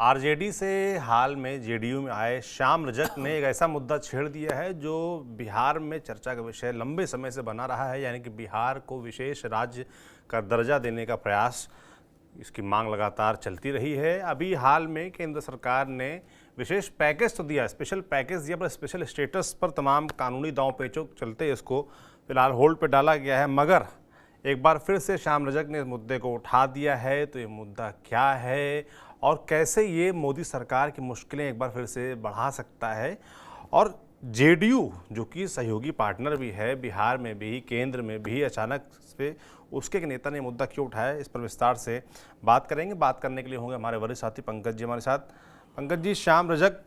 RJD से हाल में JDU में आए श्याम रजक ने एक ऐसा मुद्दा छेड़ दिया है जो बिहार में चर्चा का विषय लंबे समय से बना रहा है, यानी कि बिहार को विशेष राज्य का दर्जा देने का प्रयास, इसकी मांग लगातार चलती रही है। अभी हाल में केंद्र सरकार ने विशेष पैकेज तो दिया, स्पेशल पैकेज दिया, पर स्पेशल स्टेटस पर तमाम कानूनी दांव पेचों चलते इसको फिलहाल होल्ड पर डाला गया है। मगर एक बार फिर से श्याम रजक ने इस मुद्दे को उठा दिया है। तो ये मुद्दा क्या है और कैसे ये मोदी सरकार की मुश्किलें एक बार फिर से बढ़ा सकता है, और जेडीयू जो कि सहयोगी पार्टनर भी है बिहार में भी केंद्र में भी, अचानक से उसके एक नेता ने मुद्दा क्यों उठाया, इस पर विस्तार से बात करेंगे। बात करने के लिए होंगे हमारे वरिष्ठ साथी पंकज जी हमारे साथ। पंकज जी, श्याम रजक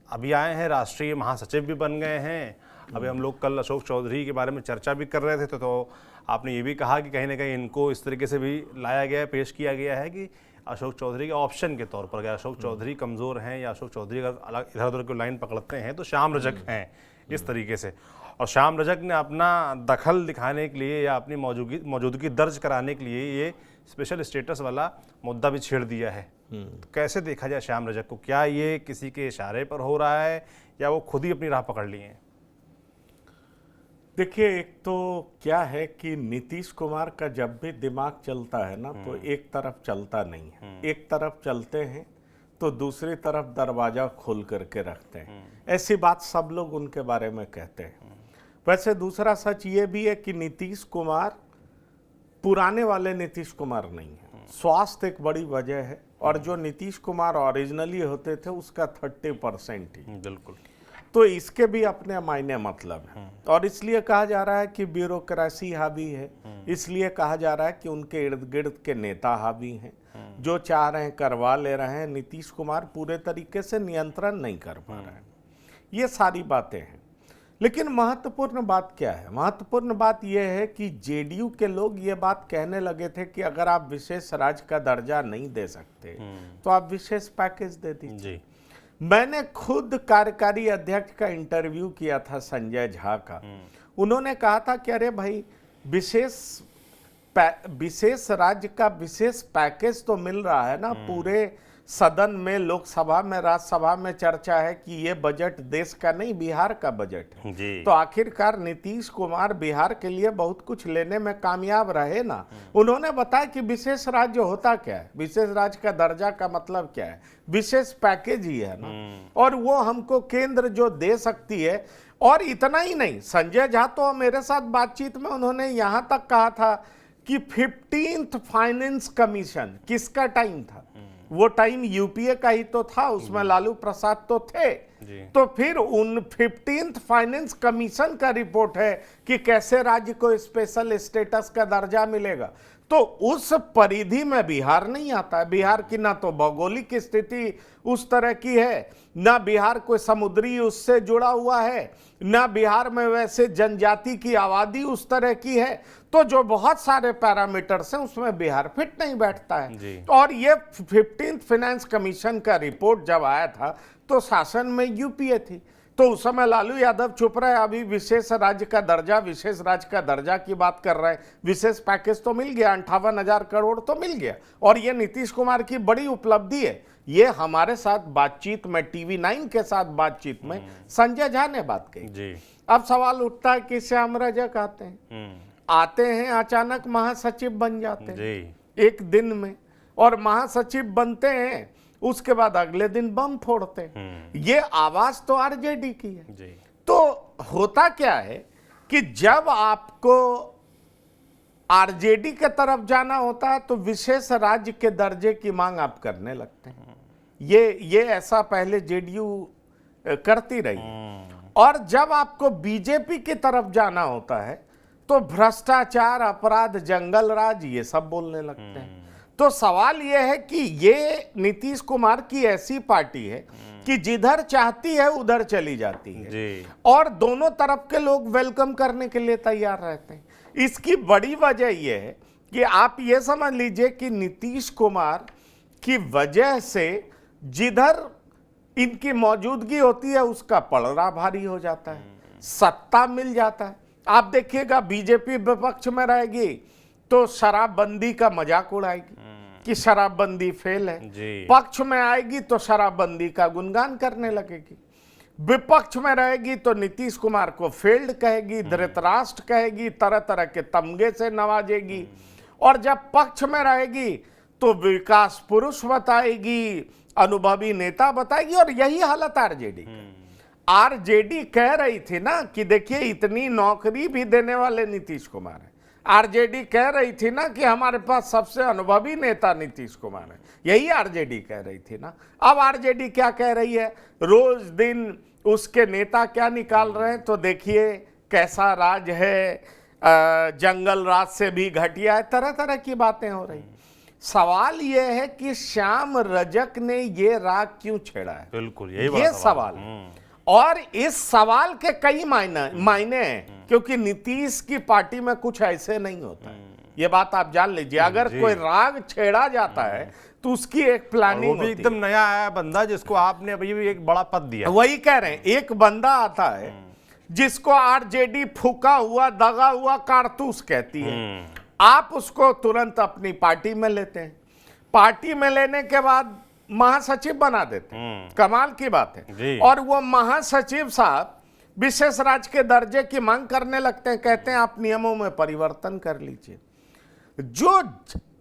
अभी आए हैं, राष्ट्रीय महासचिव भी बन गए हैं। अभी हम लोग कल अशोक चौधरी के बारे में चर्चा भी कर रहे थे, तो आपने ये भी कहा कि कहीं ना कहीं इनको इस तरीके से भी लाया गया है, पेश किया गया है कि अशोक चौधरी के ऑप्शन के तौर पर, अगर अशोक चौधरी कमज़ोर हैं या अशोक चौधरी अगर अलग इधर उधर की लाइन पकड़ते हैं तो श्याम रजक हैं, इस तरीके से। और श्याम रजक ने अपना दखल दिखाने के लिए या अपनी मौजूदगी दर्ज कराने के लिए ये स्पेशल स्टेटस वाला मुद्दा भी छेड़ दिया है। तो कैसे देखा जाए श्याम रजक को? क्या ये किसी के इशारे पर हो रहा है या वो खुद ही अपनी राह पकड़ लिए हैं? देखिए, एक तो क्या है कि नीतीश कुमार का जब भी दिमाग चलता है ना, तो एक तरफ चलता नहीं है। एक तरफ चलते हैं तो दूसरी तरफ दरवाजा खोल करके रखते हैं। ऐसी बात सब लोग उनके बारे में कहते हैं। वैसे दूसरा सच ये भी है कि नीतीश कुमार पुराने वाले नीतीश कुमार नहीं है। स्वास्थ्य एक बड़ी वजह है, और जो नीतीश कुमार ओरिजिनली होते थे उसका 30% ही। बिल्कुल। तो इसके भी अपने मायने मतलब है, और इसलिए कहा जा रहा है कि ब्यूरोक्रेसी हावी है, इसलिए कहा जा रहा है कि उनके इर्द गिर्द के नेता हावी हैं, जो चाह रहे हैं करवा ले रहे हैं। नीतीश कुमार पूरे तरीके से नियंत्रण नहीं कर पा रहे हैं। ये सारी बातें हैं, लेकिन महत्वपूर्ण बात क्या है? महत्वपूर्ण बात यह है कि जेडीयू के लोग ये बात कहने लगे थे कि अगर आप विशेष राज्य का दर्जा नहीं दे सकते तो आप विशेष पैकेज दे दीजिए। मैंने खुद कार्यकारी अध्यक्ष का इंटरव्यू किया था, संजय झा का। उन्होंने कहा था कि अरे भाई, विशेष राज्य का विशेष पैकेज तो मिल रहा है ना, पूरे सदन में, लोकसभा में, राज्यसभा में चर्चा है कि ये बजट देश का नहीं बिहार का बजट है जी। तो आखिरकार नीतीश कुमार बिहार के लिए बहुत कुछ लेने में कामयाब रहे ना। उन्होंने बताया कि विशेष राज्य होता क्या है, विशेष राज्य का दर्जा का मतलब क्या है, विशेष पैकेज ही है ना, और वो हमको केंद्र जो दे सकती है। और इतना ही नहीं, संजय झा तो मेरे साथ बातचीत में उन्होंने यहां तक कहा था कि 15th फाइनेंस कमीशन किसका टाइम था? वो टाइम यूपीए का ही तो था, उसमें लालू प्रसाद तो थे। तो फिर उन 15th फाइनेंस कमीशन का रिपोर्ट है कि कैसे राज्य को स्पेशल स्टेटस का दर्जा मिलेगा। तो उस परिधि में बिहार नहीं आता है। बिहार की ना तो भौगोलिक स्थिति उस तरह की है, ना बिहार कोई समुद्री उससे जुड़ा हुआ है, ना बिहार में वैसे जनजाति की आबादी उस तरह की है। तो जो बहुत सारे पैरामीटर्स हैं उसमें बिहार फिट नहीं बैठता है। और ये 15th फाइनेंस कमीशन का रिपोर्ट जब आया था तो शासन में यूपीए थी, तो उस समय लालू यादव चुप रहे। अभी विशेष राज्य का दर्जा, विशेष राज्य का दर्जा की बात कर रहे हैं। विशेष पैकेज तो मिल गया, 58,000 करोड़ तो मिल गया, और ये नीतीश कुमार की बड़ी उपलब्धि है। ये हमारे साथ बातचीत में, TV9 के साथ बातचीत में संजय झा ने बात कही जी। अब सवाल उठता है कि श्याम रजक आते हैं अचानक महासचिव बन जाते हैं एक दिन में, और महासचिव बनते हैं, उसके बाद अगले दिन बम फोड़ते हैं। ये आवाज तो आरजेडी की है जी। तो होता क्या है कि जब आपको आरजेडी के तरफ जाना होता है तो विशेष राज्य के दर्जे की मांग आप करने लगते हैं। ये ऐसा पहले जेडीयू करती रही। और जब आपको बीजेपी की तरफ जाना होता है तो भ्रष्टाचार, अपराध, जंगल राज, ये सब बोलने लगते हैं। तो सवाल यह है कि ये नीतीश कुमार की ऐसी पार्टी है कि जिधर चाहती है उधर चली जाती है जी। और दोनों तरफ के लोग वेलकम करने के लिए तैयार रहते हैं। इसकी बड़ी वजह यह है कि आप ये समझ लीजिए कि नीतीश कुमार की वजह से जिधर इनकी मौजूदगी होती है उसका पलड़ा भारी हो जाता है, सत्ता मिल जाता है। आप देखिएगा, बीजेपी विपक्ष में रहेगी तो शराबबंदी का मजाक उड़ाएगी, कि शराबबंदी फेल है, जी। पक्ष में आएगी तो शराबबंदी का गुणगान करने लगेगी, विपक्ष में रहेगी तो नीतीश कुमार को फेल्ड कहेगी, धृतराष्ट्र कहेगी, तरह तरह के तमगे से नवाजेगी, और जब पक्ष में रहेगी तो विकास पुरुष बताएगी, अनुभवी नेता बताएगी। और यही हालत आरजेडी का। आरजेडी कह रही थी ना कि देखिए इतनी नौकरी भी देने वाले नीतीश कुमार है। आरजेडी कह रही थी ना कि हमारे पास सबसे अनुभवी नेता नीतीश कुमार है। यही आरजेडी कह रही थी ना। अब आरजेडी क्या कह रही है, रोज दिन उसके नेता क्या निकाल रहे हैं, तो देखिए कैसा राज है, जंगल राज से भी घटिया है, तरह तरह की बातें हो रही। सवाल यह है कि श्याम रजक ने ये राग क्यों छेड़ा है, बिल्कुल यही ये सवाल है। और इस सवाल के कई मायने हैं, क्योंकि नीतीश की पार्टी में कुछ ऐसे नहीं होता है। ये बात आप जान लीजिए, अगर कोई राग छेड़ा जाता है तो उसकी एक प्लानिंग होती है। एकदम नया आया बंदा जिसको आपने अभी भी एक बड़ा पद दिया, वही कह रहे हैं, एक बंदा आता है जिसको आरजेडी फूका हुआ दगा हुआ कारतूस कहती है, आप उसको तुरंत अपनी पार्टी में लेते हैं, पार्टी में लेने के बाद महासचिव बना देते हैं। कमाल की बात है। और वो महासचिव साहब विशेष राज्य के दर्जे की मांग करने लगते हैं, कहते हैं आप नियमों में परिवर्तन कर लीजिए। जो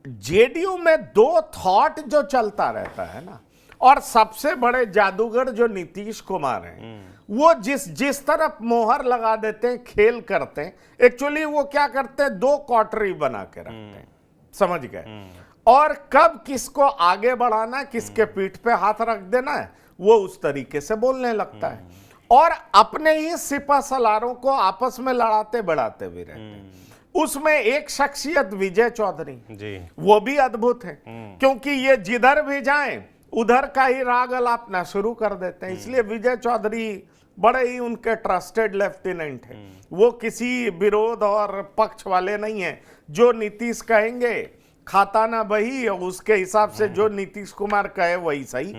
जेडीयू में दो थॉट जो चलता रहता है ना, और सबसे बड़े जादूगर जो नीतीश कुमार हैं, वो जिस तरफ मोहर लगा देते हैं, खेल करते हैं, एक्चुअली वो क्या करते हैं, दो कॉटरी बना के रखते हैं, समझ गए। और कब किसको आगे बढ़ाना, किसके पीठ पे हाथ रख देना है, वो उस तरीके से बोलने लगता है, और अपने ही सिपा सलारों को आपस में लड़ाते बढ़ाते भी रहते हैं। उसमें एक शख्सियत विजय चौधरी जी, वो भी अद्भुत है, क्योंकि ये जिधर भी जाएं उधर का ही राग अलापना शुरू कर देते हैं। इसलिए विजय चौधरी बड़े ही उनके ट्रस्टेड लेफ्टिनेंट हैं। वो किसी विरोध और पक्ष वाले नहीं है, जो नीतीश कहेंगे खाता ना वही, और उसके हिसाब से जो नीतीश कुमार कहे वही सही।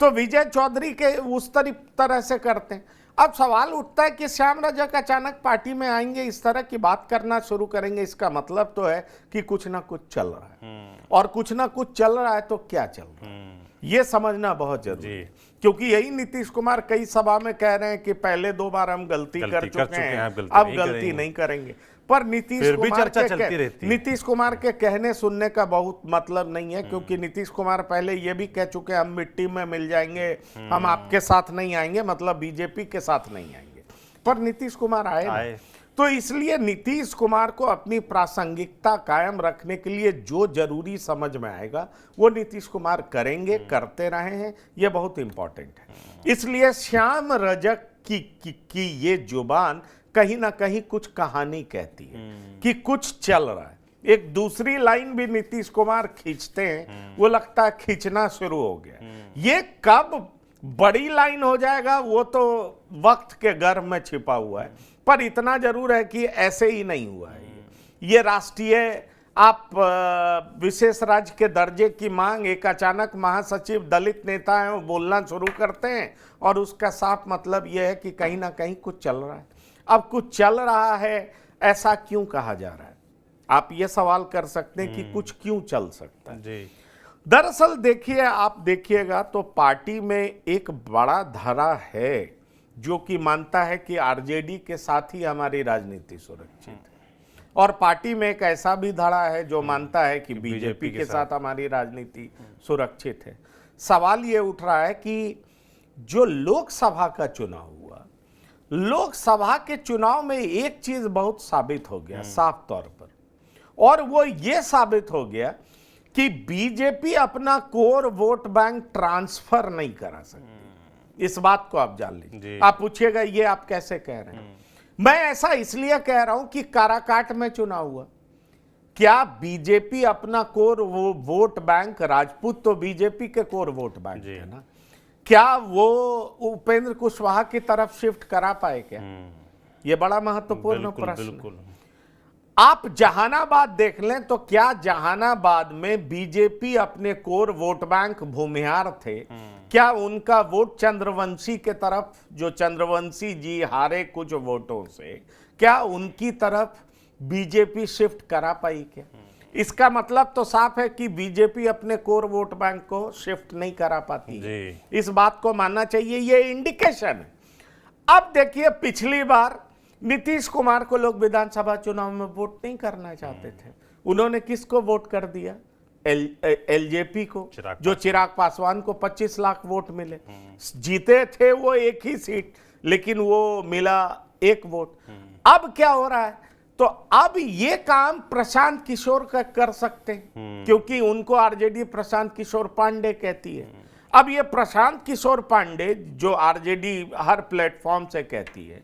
तो विजय चौधरी के उस तरह से करते हैं। अब सवाल उठता है कि श्याम रजक अचानक पार्टी में आएंगे, इस तरह की बात करना शुरू करेंगे, इसका मतलब तो है कि कुछ ना कुछ चल रहा है, और कुछ ना कुछ चल रहा है तो क्या चल रहा है ये समझना बहुत जरूरी है। क्योंकि यही नीतीश कुमार कई सभा में कह रहे हैं कि पहले 2 बार हम गलती कर चुके हैं, अब गलती नहीं करेंगे। पर नीतीश कुमार के कहने सुनने का बहुत मतलब नहीं है, क्योंकि नीतीश कुमार पहले ये भी कह चुके हैं हम मिट्टी में मिल जाएंगे, हम आपके साथ नहीं आएंगे, मतलब बीजेपी के साथ नहीं आएंगे। पर नीतीश कुमार आए। तो इसलिए नीतीश कुमार को अपनी प्रासंगिकता कायम रखने के लिए जो जरूरी समझ में आएगा वो नीतीश कुमार करेंगे, करते रहे हैं, ये बहुत इंपॉर्टेंट है। इसलिए श्याम रजक की ये जुबान कहीं ना कहीं कुछ कहानी कहती है कि कुछ चल रहा है। एक दूसरी लाइन भी नीतीश कुमार खींचते हैं, वो लगता है खींचना शुरू हो गया। ये कब बड़ी लाइन हो जाएगा वो तो वक्त के गर्भ में छिपा हुआ है, पर इतना जरूर है कि ऐसे ही नहीं हुआ है। ये राष्ट्रीय आप विशेष राज्य के दर्जे की मांग, एक अचानक महासचिव दलित नेता है वो बोलना शुरू करते हैं, और उसका साफ मतलब यह है कि कहीं ना कहीं कुछ चल रहा है। अब कुछ चल रहा है, ऐसा क्यों कहा जा रहा है? आप ये सवाल कर सकते हैं कि कुछ क्यों चल सकता है जी। दरअसल देखिए, आप देखिएगा तो पार्टी में एक बड़ा धारा है जो कि मानता है कि आरजेडी के साथ ही हमारी राजनीति सुरक्षित है, और पार्टी में एक ऐसा भी धारा है जो मानता है कि बीजेपी के साथ हमारी राजनीति सुरक्षित है। सवाल ये उठ रहा है कि जो लोकसभा का चुनाव हुआ, लोकसभा के चुनाव में एक चीज बहुत साबित हो गया साफ तौर पर, और वो ये साबित हो गया कि बीजेपी अपना कोर वोट बैंक ट्रांसफर नहीं करा सकती। इस बात को आप जान लीजिए। आप पूछिएगा ये आप कैसे कह रहे हैं? मैं ऐसा इसलिए कह रहा हूं कि काराकाट में चुनाव हुआ, क्या बीजेपी अपना कोर वोट बैंक, राजपूत तो बीजेपी के कोर वोट बैंक है ना, क्या वो उपेंद्र कुशवाहा की तरफ शिफ्ट करा पाए क्या? ये बड़ा महत्वपूर्ण प्रश्न। आप जहानाबाद देख लें तो क्या जहानाबाद में बीजेपी अपने कोर वोट बैंक भूमिहार थे, क्या उनका वोट चंद्रवंशी के तरफ, जो चंद्रवंशी जी हारे कुछ वोटों से, क्या उनकी तरफ बीजेपी शिफ्ट करा पाई क्या? इसका मतलब तो साफ है कि बीजेपी अपने कोर वोट बैंक को शिफ्ट नहीं करा पाती है। इस बात को मानना चाहिए, ये इंडिकेशन है। अब देखिए, पिछली बार नीतीश कुमार को लोग विधानसभा चुनाव में वोट नहीं करना चाहते थे, उन्होंने किसको वोट कर दिया? एलजेपी को, जो चिराग पासवान को 25 लाख वोट मिले। जीते थे वो एक ही सीट, लेकिन वो मिला एक वोट। अब क्या हो रहा है? तो अब ये काम प्रशांत किशोर का कर सकते हैं, क्योंकि उनको आरजेडी प्रशांत किशोर पांडे कहती है। अब ये प्रशांत किशोर पांडे, जो आरजेडी हर प्लेटफॉर्म से कहती है,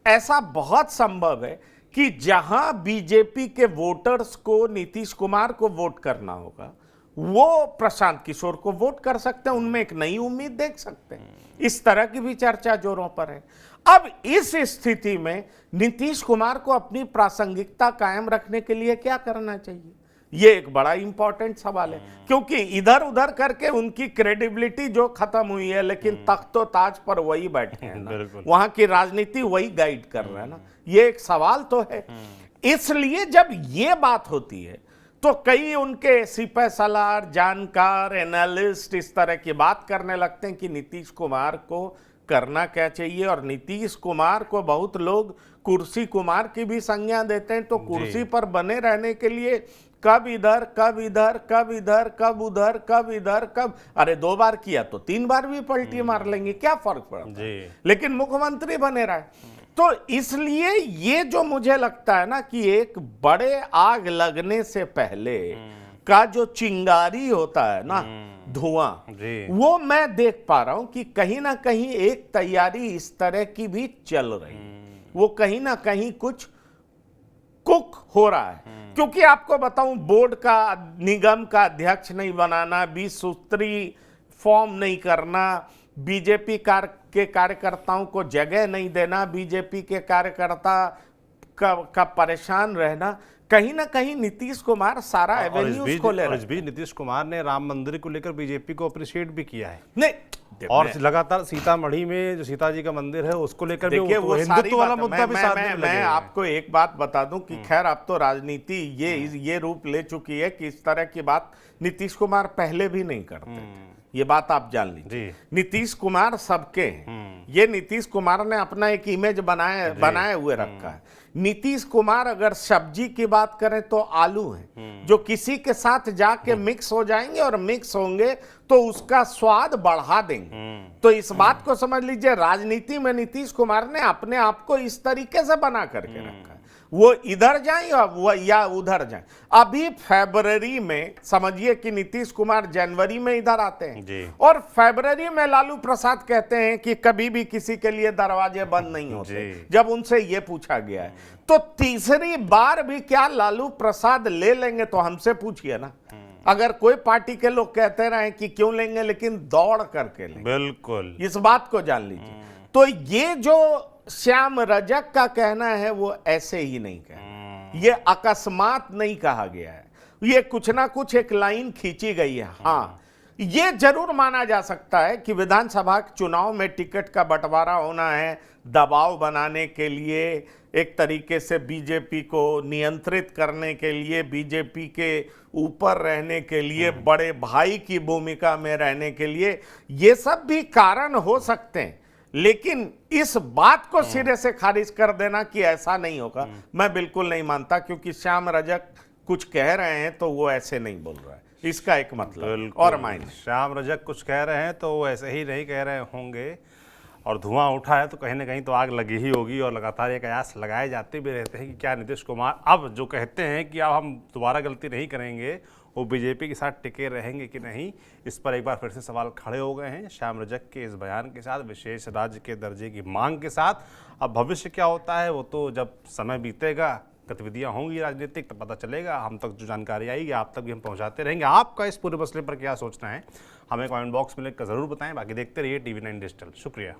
ऐसा बहुत संभव है कि जहां बीजेपी के वोटर्स को नीतीश कुमार को वोट करना होगा, वो प्रशांत किशोर को वोट कर सकते हैं, उनमें एक नई उम्मीद देख सकते हैं। इस तरह की भी चर्चा जोरों पर है। अब इस स्थिति में नीतीश कुमार को अपनी प्रासंगिकता कायम रखने के लिए क्या करना चाहिए? ये एक बड़ा इंपॉर्टेंट सवाल है, क्योंकि इधर उधर करके उनकी क्रेडिबिलिटी जो खत्म हुई है, लेकिन तख्तो ताज पर वही बैठे हैं ना, वहां की राजनीति वही गाइड कर रहा है ना, ये एक सवाल तो है। इसलिए जब ये बात होती है तो कई उनके सिपह सलार, जानकार, एनालिस्ट इस तरह की बात करने लगते हैं कि नीतीश कुमार को करना क्या चाहिए। और नीतीश कुमार को बहुत लोग कुर्सी कुमार की भी संज्ञा देते हैं। तो कुर्सी पर बने रहने के लिए कब इधर, कब इधर, कब इधर, कब उधर, कब इधर, कब, अरे 2 बार किया तो 3 बार भी पलटी मार लेंगे, क्या फर्क पड़ता है? लेकिन मुख्यमंत्री बने रहे। तो इसलिए ये जो मुझे लगता है ना कि एक बड़े आग लगने से पहले का जो चिंगारी होता है ना, धुआं, वो मैं देख पा रहा हूं कि कहीं ना कहीं एक तैयारी इस तरह की भी चल रही, वो कहीं ना कहीं कुछ कुक हो रहा है। क्योंकि आपको बताऊं, बोर्ड का, निगम का अध्यक्ष नहीं बनाना, 20 सूत्री फॉर्म नहीं करना, बीजेपी के कार्यकर्ताओं को जगह नहीं देना, बीजेपी के कार्यकर्ता का परेशान रहना, कहीं ना कहीं नीतीश कुमार सारा एवेन्यूज खोले रहे। इस बीच नीतीश कुमार ने राम मंदिर को लेकर बीजेपी को अप्रिशिएट भी किया है। नहीं, और लगातार सीतामढ़ी में जो सीता जी का मंदिर है उसको लेकर भी वो हिंदुत्व वाला मुद्दा भी साथ में मैं आपको एक बात बता दूं कि खैर अब तो राजनीति ये रूप ले चुकी है कि इस तरह की बात नीतीश कुमार पहले भी नहीं करते थे। ये बात आप जान लीजिए, नीतीश कुमार सबके हैं। ये नीतीश कुमार ने अपना एक इमेज बनाए हुए रखा है। नीतीश कुमार अगर सब्जी की बात करें तो आलू हैं, जो किसी के साथ जाके मिक्स हो जाएंगे और मिक्स होंगे तो उसका स्वाद बढ़ा देंगे। तो इस बात को समझ लीजिए, राजनीति में नीतीश कुमार ने अपने आप को इस तरीके से बना करके रखा है, वो इधर जाए या उधर जाए। अभी फरवरी में समझिए कि नीतीश कुमार जनवरी में इधर आते हैं और फरवरी में लालू प्रसाद कहते हैं कि कभी भी किसी के लिए दरवाजे बंद नहीं होते, जब उनसे ये पूछा गया है। तो तीसरी बार भी क्या लालू प्रसाद ले लेंगे? तो हमसे पूछिए ना। अगर कोई पार्टी के लोग कहते रहे कि क्यों लेंगे, लेकिन दौड़ करके लेंगे। बिल्कुल, इस बात को जान लीजिए। तो ये जो श्याम रजक का कहना है वो ऐसे ही नहीं कहना, ये अकस्मात नहीं कहा गया है, ये कुछ ना कुछ एक लाइन खींची गई है। हाँ, ये जरूर माना जा सकता है कि विधानसभा चुनाव में टिकट का बंटवारा होना है, दबाव बनाने के लिए, एक तरीके से बीजेपी को नियंत्रित करने के लिए, बीजेपी के ऊपर रहने के लिए, बड़े भाई की भूमिका में रहने के लिए, ये सब भी कारण हो सकते हैं। लेकिन इस बात को सिरे से खारिज कर देना कि ऐसा नहीं होगा, मैं बिल्कुल नहीं मानता। क्योंकि श्याम रजक कुछ कह रहे हैं तो वो ऐसे नहीं बोल रहा है, इसका एक मतलब और मायने। श्याम रजक कुछ कह रहे हैं तो वो ऐसे ही नहीं कह रहे होंगे। और धुआं उठा है तो कहीं ना कहीं तो आग लगी ही होगी। और लगातार ये कयास लगाए जाते भी रहते हैं कि क्या नीतीश कुमार अब जो कहते हैं कि अब हम दोबारा गलती नहीं करेंगे, वो बीजेपी के साथ टिके रहेंगे कि नहीं, इस पर एक बार फिर से सवाल खड़े हो गए हैं श्याम रजक के इस बयान के साथ, विशेष राज्य के दर्जे की मांग के साथ। अब भविष्य क्या होता है वो तो जब समय बीतेगा, गतिविधियां होंगी राजनीतिक, तब पता चलेगा। हम तक जो जानकारी आएगी आप तक भी हम पहुंचाते रहेंगे। आपका इस पूरे मसले पर क्या सोचना है हमें कमेंट बॉक्स में लिखकर ज़रूर बताएं। बाकी देखते रहिए TV9 डिजिटल। शुक्रिया।